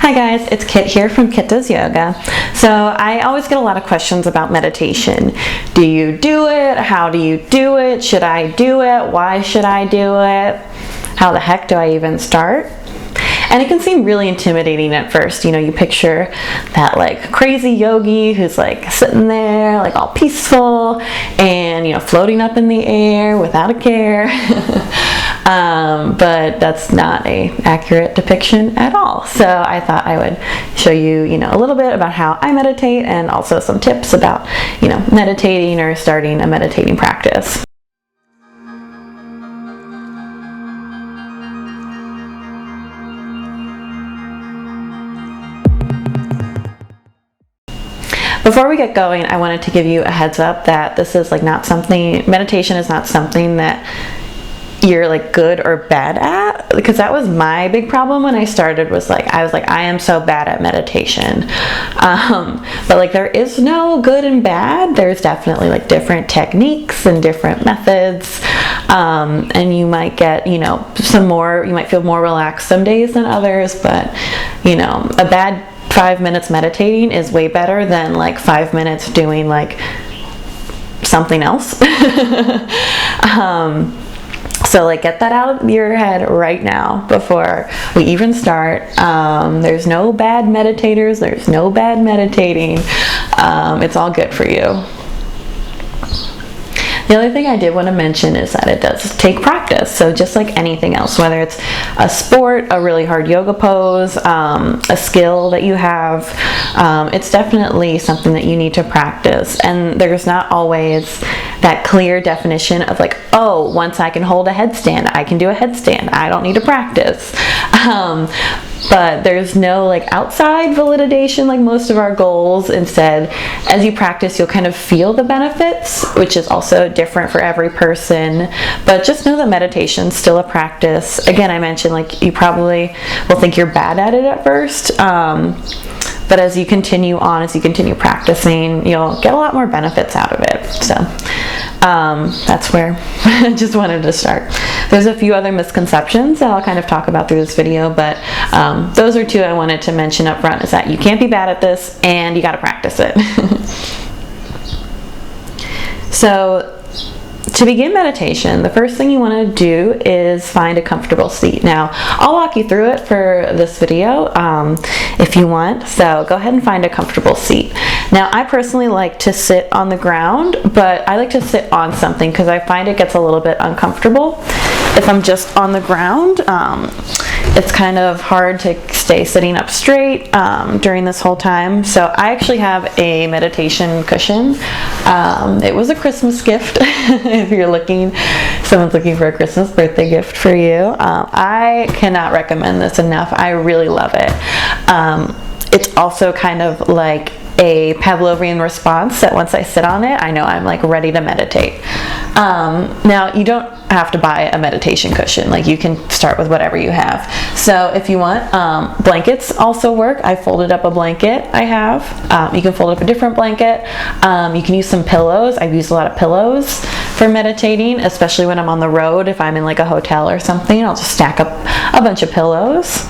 Hi guys, it's Kit here from Kit Does Yoga. So I always get a lot of questions about meditation. Do you do it? How do you do it? Should I do it? Why should I do it? How the heck do I even start? And it can seem really intimidating at first. You know, you picture that like crazy yogi who's like sitting there like all peaceful and, you know, floating up in the air without a care. But that's not an accurate depiction at all. So I thought I would show you, a little bit about how I meditate and also some tips about, meditating or starting a meditating practice. Before we get going, I wanted to give you a heads up that this is meditation is not something that you're like good or bad at, because that was my big problem when I started. I am so bad at meditation. But like there is no good and bad. There's definitely like different techniques and different methods. And you might get, you might feel more relaxed some days than others, but a bad 5 minutes meditating is way better than like 5 minutes doing like something else. So like get that out of your head right now before we even start. There's no bad meditators, there's no bad meditating. It's all good for you. The other thing I did want to mention is that it does take practice. So just like anything else, whether it's a sport, a really hard yoga pose, a skill that you have, it's definitely something that you need to practice. And there's not always that clear definition of like, oh, once I can hold a headstand, I can do a headstand. I don't need to practice. But there's no like outside validation like most of our goals. Instead, as you practice, you'll kind of feel the benefits, which is also different for every person. But just know that meditation's still a practice. Again, I mentioned like you probably will think you're bad at it at first. But as you continue practicing, you'll get a lot more benefits out of it. So that's where I just wanted to start. There's a few other misconceptions that I'll kind of talk about through this video, but those are two I wanted to mention up front, is that you can't be bad at this and you got to practice it. So to begin meditation, the first thing you want to do is find a comfortable seat. Now, I'll walk you through it for this video if you want, so go ahead and find a comfortable seat. Now, I personally like to sit on the ground, but I like to sit on something because I find it gets a little bit uncomfortable if I'm just on the ground. It's kind of hard to stay sitting up straight during this whole time. So I actually have a meditation cushion. It was a Christmas gift. If someone's looking for a Christmas birthday gift for you. I cannot recommend this enough. I really love it. It's also kind of like a Pavlovian response that once I sit on it, I know I'm like ready to meditate. Now, you don't have to buy a meditation cushion. Like you can start with whatever you have. So if you want, blankets also work. I folded up a blanket I have. You can fold up a different blanket. You can use some pillows. I've used a lot of pillows for meditating, especially when I'm on the road. If I'm in like a hotel or something, I'll just stack up a bunch of pillows.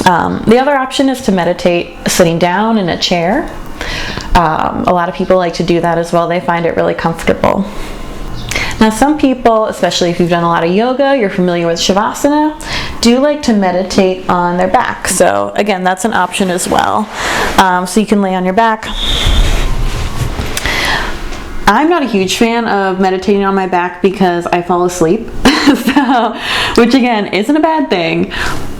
The other option is to meditate sitting down in a chair. A lot of people like to do that as well. They find it really comfortable. Now, some people, especially if you've done a lot of yoga, you're familiar with shavasana, do like to meditate on their back. So again, that's an option as well. So you can lay on your back. I'm not a huge fan of meditating on my back because I fall asleep, which again isn't a bad thing.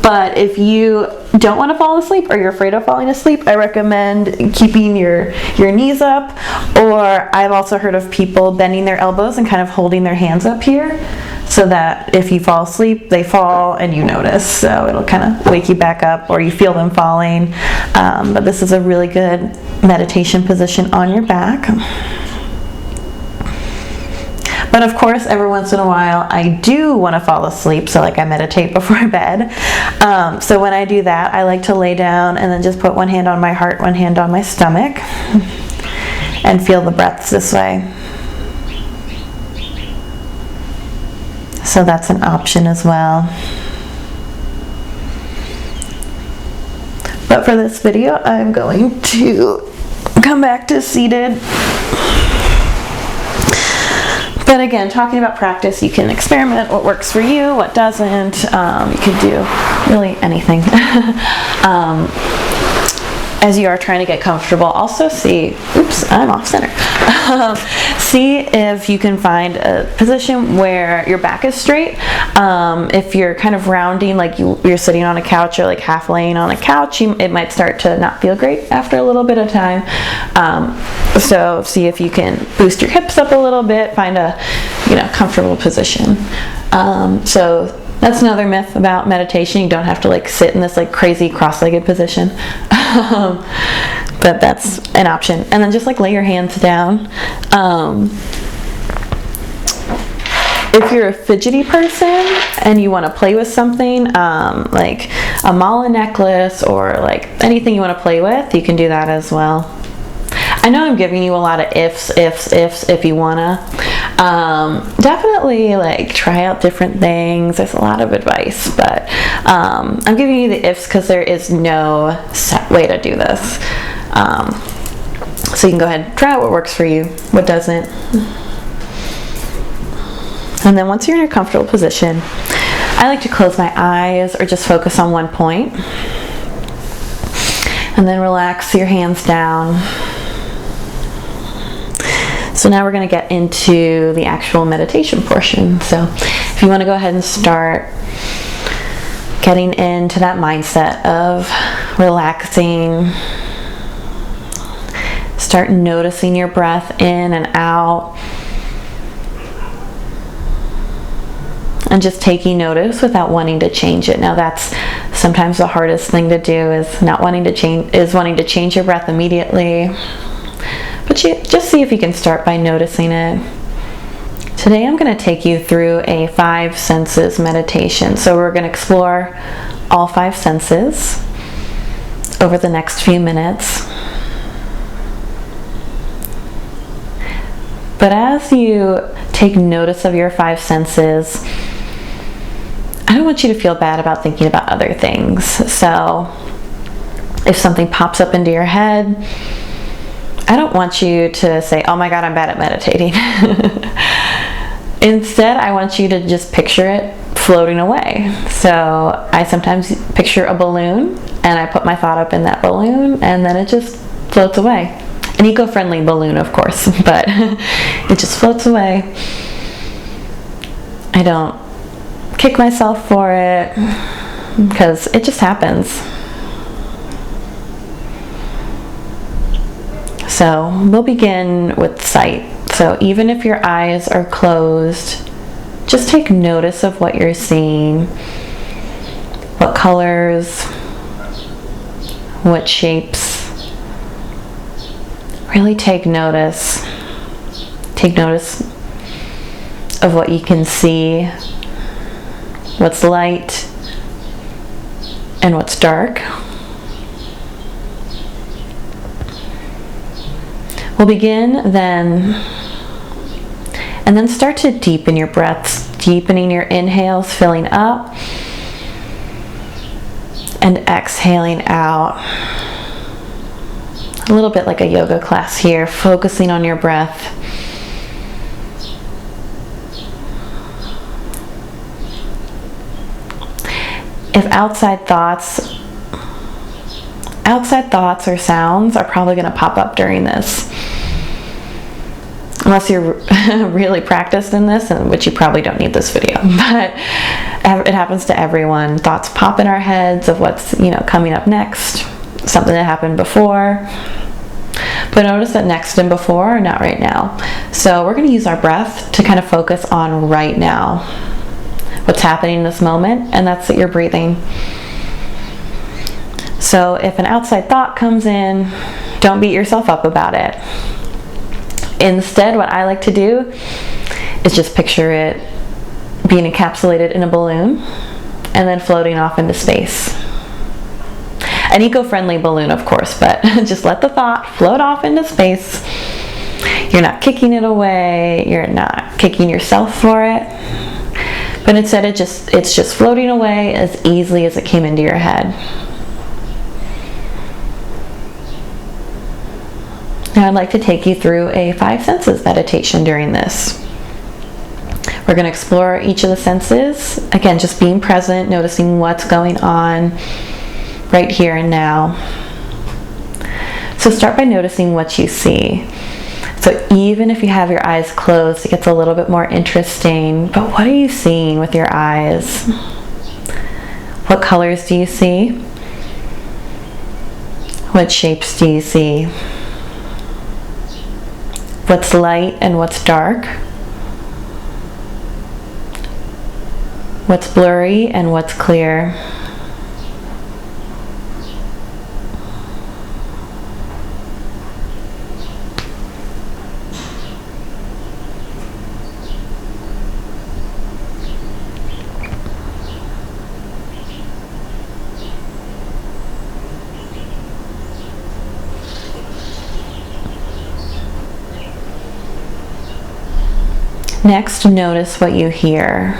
But if you don't want to fall asleep or you're afraid of falling asleep, I recommend keeping your knees up. Or I've also heard of people bending their elbows and kind of holding their hands up here so that if you fall asleep, they fall and you notice. So it'll kind of wake you back up or you feel them falling. But this is a really good meditation position on your back. But of course, every once in a while, I do want to fall asleep, so like I meditate before bed. So when I do that, I like to lay down and then just put one hand on my heart, one hand on my stomach, and feel the breaths this way. So that's an option as well. But for this video, I'm going to come back to seated. But again, talking about practice, you can experiment what works for you, what doesn't. You can do really anything. As you are trying to get comfortable, also see, oops, I'm off center. See if you can find a position where your back is straight. If you're kind of rounding, like you're sitting on a couch or like half laying on a couch, it might start to not feel great after a little bit of time. So see if you can boost your hips up a little bit, find a comfortable position. So that's another myth about meditation. You don't have to like sit in this like crazy cross-legged position. But that's an option. And then just like lay your hands down. If you're a fidgety person and you want to play with something, like a mala necklace or like anything you want to play with, you can do that as well. I know I'm giving you a lot of ifs if you wanna. Definitely like try out different things. There's a lot of advice, but I'm giving you the ifs because there is no set way to do this. So you can go ahead and try out what works for you, what doesn't. And then once you're in your comfortable position, I like to close my eyes or just focus on one point. And then relax your hands down. So now we're going to get into the actual meditation portion. So if you want to go ahead and start getting into that mindset of relaxing, start noticing your breath in and out, and just taking notice without wanting to change it. Now that's sometimes the hardest thing to do, is wanting to change your breath immediately. But you just see if you can start by noticing it. Today I'm going to take you through a 5 senses meditation. So we're going to explore all 5 senses over the next few minutes. But as you take notice of your 5 senses, I don't want you to feel bad about thinking about other things. So if something pops up into your head, I don't want you to say, oh my God, I'm bad at meditating. Instead, I want you to just picture it floating away. So I sometimes picture a balloon and I put my thought up in that balloon and then it just floats away. An eco-friendly balloon, of course, but it just floats away. I don't kick myself for it because it just happens. So we'll begin with sight. So even if your eyes are closed, just take notice of what you're seeing, what colors, what shapes. Really take notice. Take notice of what you can see, what's light, and what's dark. We'll begin then, and then start to deepen your breaths, deepening your inhales, filling up, and exhaling out. A little bit like a yoga class here, focusing on your breath. If outside thoughts or sounds are probably going to pop up during this. Unless you're really practiced in this, and which you probably don't need this video, but it happens to everyone. Thoughts pop in our heads of what's coming up next, something that happened before. But notice that next and before are not right now. So we're going to use our breath to kind of focus on right now, what's happening in this moment, and that's that you're breathing. So if an outside thought comes in, don't beat yourself up about it. Instead, what I like to do is just picture it being encapsulated in a balloon and then floating off into space. An eco-friendly balloon, of course, but just let the thought float off into space. You're not kicking it away, you're not kicking yourself for it, but instead it's just floating away as easily as it came into your head. Now I'd like to take you through a 5 senses meditation during this. We're going to explore each of the senses. Again, just being present, noticing what's going on right here and now. So start by noticing what you see. So even if you have your eyes closed, it gets a little bit more interesting. But what are you seeing with your eyes? What colors do you see? What shapes do you see? What's light and what's dark? What's blurry and what's clear? Next, notice what you hear.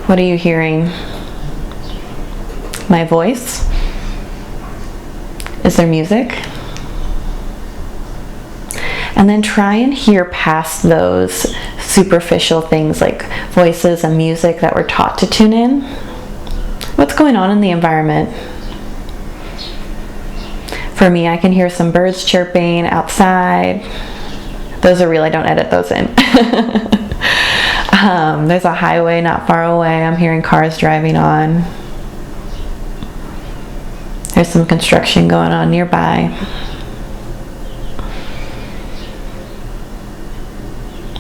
What are you hearing? My voice? Is there music? And then try and hear past those superficial things like voices and music that we're taught to tune in. What's going on in the environment? For me, I can hear some birds chirping outside. Those are real, I don't edit those in. There's a highway not far away. I'm hearing cars driving on. There's some construction going on nearby.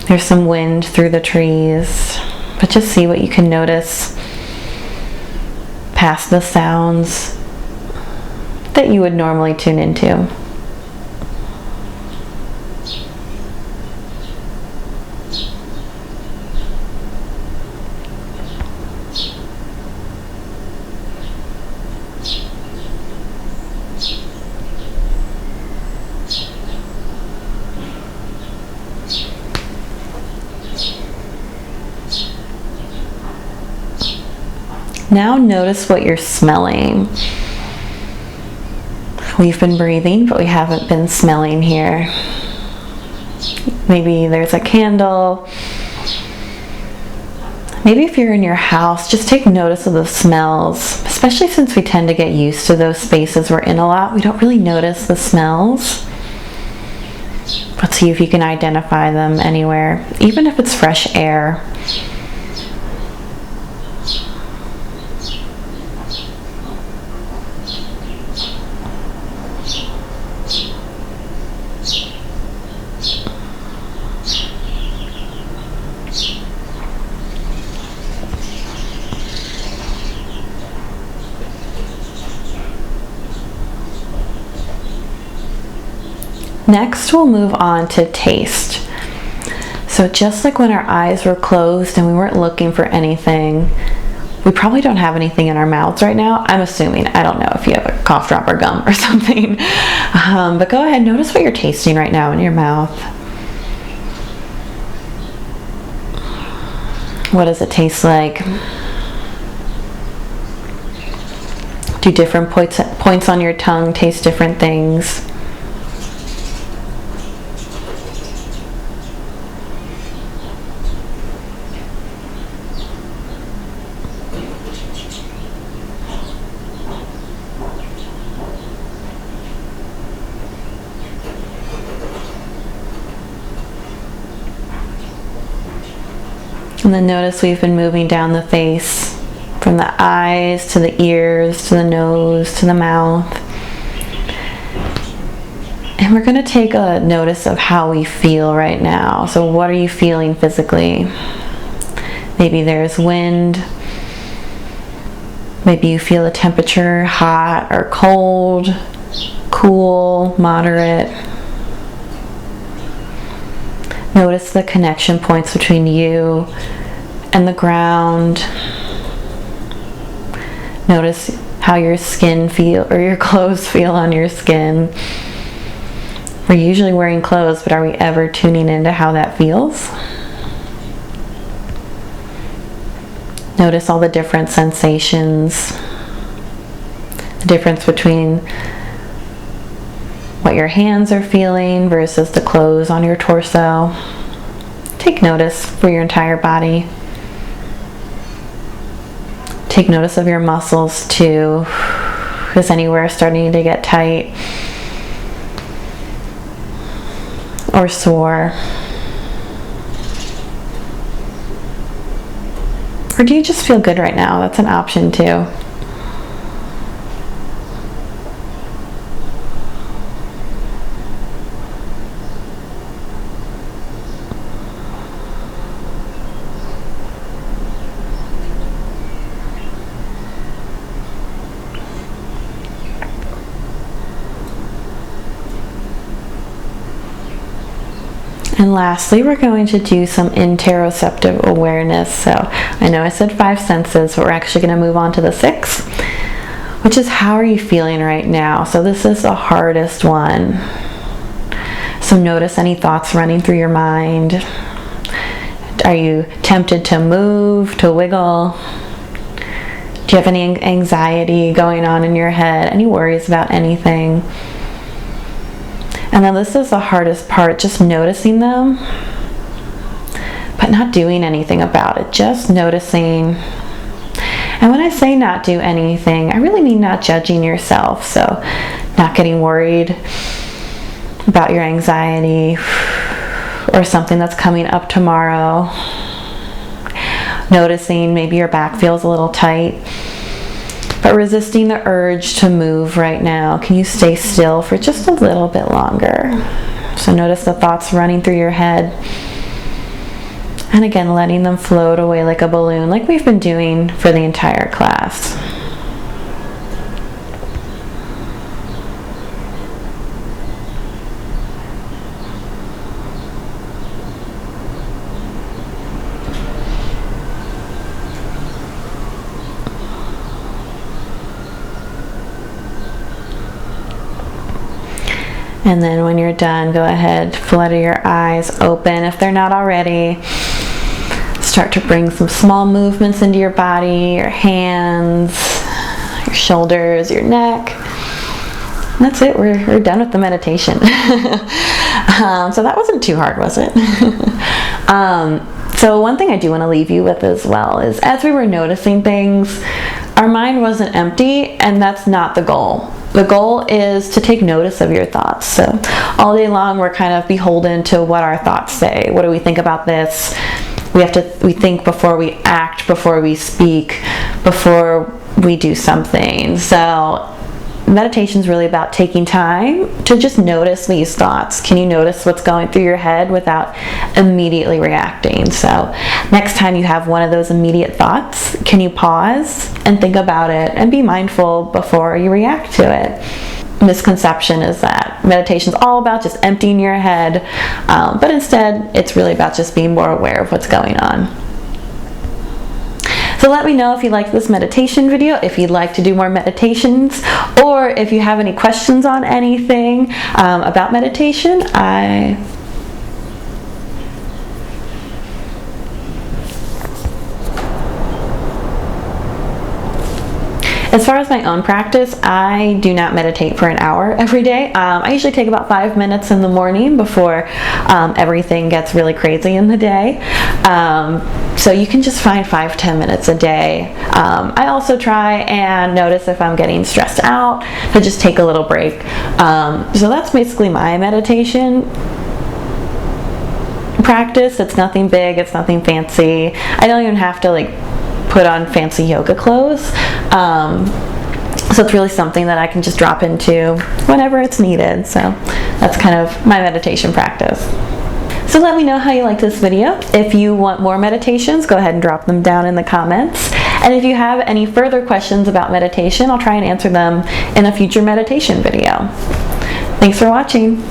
There's some wind through the trees. But just see what you can notice past the sounds that you would normally tune into. Now notice what you're smelling. We've been breathing, but we haven't been smelling here. Maybe there's a candle. Maybe if you're in your house, just take notice of the smells, especially since we tend to get used to those spaces we're in a lot. We don't really notice the smells. Let's see if you can identify them anywhere, even if it's fresh air. Next, we'll move on to taste. So just like when our eyes were closed and we weren't looking for anything, we probably don't have anything in our mouths right now. I'm assuming. I don't know if you have a cough drop or gum or something. But go ahead, notice what you're tasting right now in your mouth. What does it taste like? Do different points on your tongue taste different things? And then notice we've been moving down the face, from the eyes to the ears to the nose to the mouth. And we're going to take a notice of how we feel right now. So what are you feeling physically? Maybe there's wind. Maybe you feel the temperature hot or cold, cool, moderate. Notice the connection points between you and the ground. Notice how your skin feel, or your clothes feel on your skin. We're usually wearing clothes, but are we ever tuning into how that feels? Notice all the different sensations, the difference between what your hands are feeling versus the clothes on your torso. Take notice for your entire body. Take notice of your muscles too. Is anywhere starting to get tight or sore? Or do you just feel good right now? That's an option too. And lastly, we're going to do some interoceptive awareness. So I know I said 5 senses, but we're actually going to move on to the 6th, which is how are you feeling right now? So this is the hardest one. So notice any thoughts running through your mind. Are you tempted to move, to wiggle? Do you have any anxiety going on in your head? Any worries about anything? And then this is the hardest part, just noticing them, but not doing anything about it, just noticing. And when I say not do anything, I really mean not judging yourself. So not getting worried about your anxiety or something that's coming up tomorrow. Noticing maybe your back feels a little tight, but resisting the urge to move right now. Can you stay still for just a little bit longer? So notice the thoughts running through your head. And again, letting them float away like a balloon, like we've been doing for the entire class. And then when you're done, go ahead, flutter your eyes open if they're not already. Start to bring some small movements into your body, your hands, your shoulders, your neck. And that's it, we're done with the meditation. So that wasn't too hard, was it? So one thing I do want to leave you with as well is as we were noticing things, our mind wasn't empty, and that's not the goal. The goal is to take notice of your thoughts. So all day long we're kind of beholden to what our thoughts say. What do we think about this? We think before we act, before we speak, before we do something. So meditation is really about taking time to just notice these thoughts. Can you notice what's going through your head without immediately reacting? So next time you have one of those immediate thoughts, can you pause and think about it and be mindful before you react to it? Misconception is that meditation is all about just emptying your head, but instead it's really about just being more aware of what's going on. So let me know if you liked this meditation video, if you'd like to do more meditations, or if you have any questions on anything about meditation. As far as my own practice, I do not meditate for an hour every day. I usually take about 5 minutes in the morning before everything gets really crazy in the day. So you can just find 5-10 minutes a day. I also try and notice if I'm getting stressed out to just take a little break. So that's basically my meditation practice. It's nothing big, it's nothing fancy. I don't even have to put on fancy yoga clothes. So it's really something that I can just drop into whenever it's needed. So that's kind of my meditation practice. So let me know how you like this video. If you want more meditations, go ahead and drop them down in the comments. And if you have any further questions about meditation, I'll try and answer them in a future meditation video. Thanks for watching.